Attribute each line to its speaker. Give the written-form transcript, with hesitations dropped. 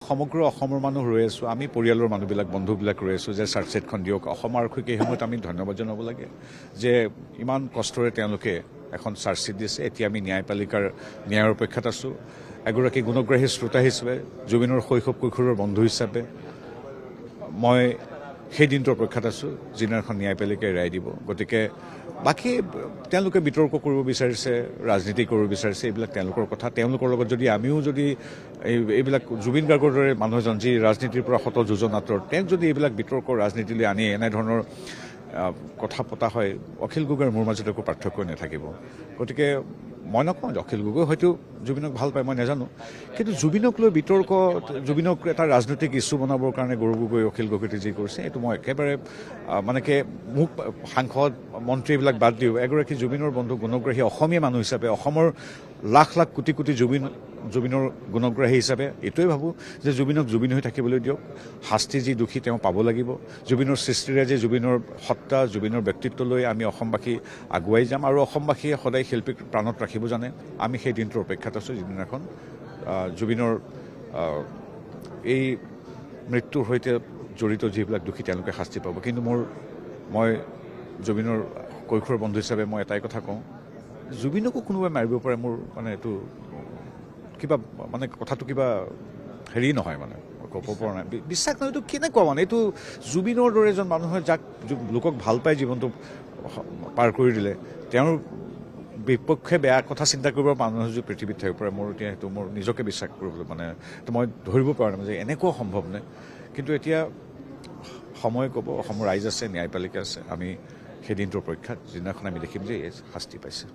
Speaker 1: সমগ্ৰ অসমৰ মানুহ ৰৈ আছোঁ, আমি পৰিয়ালৰ মানুহবিলাক বন্ধুবিলাক ৰৈ আছোঁ যে চাৰ্জশ্বিটখন দিয়ক। অসম আৰক্ষীক এই সময়ত আমি ধন্যবাদ জনাব লাগে যে ইমান কষ্টৰে তেওঁলোকে এখন চাৰ্জশ্বিট দিছে। এতিয়া আমি ন্যায়পালিকাৰ ন্যায়ৰ অপেক্ষাত আছোঁ। এগৰাকী গুণগ্ৰাহী শ্ৰোতা হিচাপে, জুবিনৰ শৈশৱ কৈশোৰৰ বন্ধু হিচাপে মই সেই দিনটোৰ অপেক্ষাত আছোঁ যিদিনাখন ন্যায়পালিকাই ৰায় দিব। গতিকে বাকী তেওঁলোকে বিতৰ্ক কৰিব বিচাৰিছে, ৰাজনীতি কৰিব বিচাৰিছে, এইবিলাক তেওঁলোকৰ কথা। তেওঁলোকৰ লগত যদি আমিও যদি এইবিলাক জুবিন গাৰ্গৰ দৰে মানুহ এজন যি ৰাজনীতিৰ পৰা শত যোজন আঁতৰত, তেওঁক যদি এইবিলাক বিতৰ্ক ৰাজনীতিলৈ আনি এনেধৰণৰ কথা পতা হয়, অখিল গগৈৰ মোৰ মাজত একো পাৰ্থক্য নাথাকিব। গতিকে মই নকওঁ যে অখিল গগৈ হয়তো জুবিনক ভাল পায়, মই নাজানো। কিন্তু জুবিনক লৈ বিতৰ্ক, জুবিনক এটা ৰাজনৈতিক ইছ্যু বনাবৰ কাৰণে গৌৰৱ গগৈ অখিল গগৈতে যি কৰিছে, এইটো মই একেবাৰে মানে কি মোক সাংসদ মন্ত্ৰী এইবিলাক বাদ দিওঁ, এগৰাকী জুবিনৰ বন্ধু গুণগ্ৰাহী অসমীয়া মানুহ হিচাপে, অসমৰ লাখ লাখ কোটি কোটি জুবিনৰ গুণগ্ৰাহী হিচাপে এইটোৱে ভাবোঁ যে জুবিনক জুবিন হৈ থাকিবলৈ দিয়ক। শাস্তি যি দোষী তেওঁ পাব লাগিব। জুবিনৰ সৃষ্টিৰে যে জুবিনৰ সত্তা, জুবিনৰ ব্যক্তিত্ব লৈ আমি অসমবাসী আগুৱাই যাম আৰু অসমবাসীয়ে সদায় শিল্পীক প্ৰাণত ৰাখিব জানে। আমি সেই দিনটোৰ অপেক্ষাত আছোঁ যিদিনাখন জুবিনৰ এই মৃত্যুৰ সৈতে জড়িত যিবিলাক দোষী তেওঁলোকে শাস্তি পাব। কিন্তু মই জুবিনৰ কৈশোৰৰ বন্ধু হিচাপে মই এটাই কথা কওঁ, জুবিনকো কোনোবাই মাৰিব পাৰে, মোৰ মানে এইটো কিবা মানে কথাটো কিবা হেৰি নহয়, মানে ক'ব পৰা নাই, বিশ্বাস নহয়। এইটো কেনেকুৱা মানে, এইটো জুবিনৰ দৰে এজন মানুহে যাক লোকক ভাল পাই জীৱনটো পাৰ কৰি দিলে, তেওঁৰ বিপক্ষে বেয়া কথা চিন্তা কৰিব মানুহ যদি পৃথিৱীত থাকিব পাৰে, মোৰ এতিয়া সেইটো মোৰ নিজকে বিশ্বাস কৰিবলৈ মানে মই ধৰিব পৰা নাই যে এনেকুৱা সম্ভৱ নে। কিন্তু এতিয়া সময় ক'ব, অসমৰ ৰাইজ আছে, ন্যায়পালিকা আছে। আমি সেই দিনটোৰ পৰীক্ষাত যিদিনাখন আমি দেখিম যে এই শাস্তি পাইছে।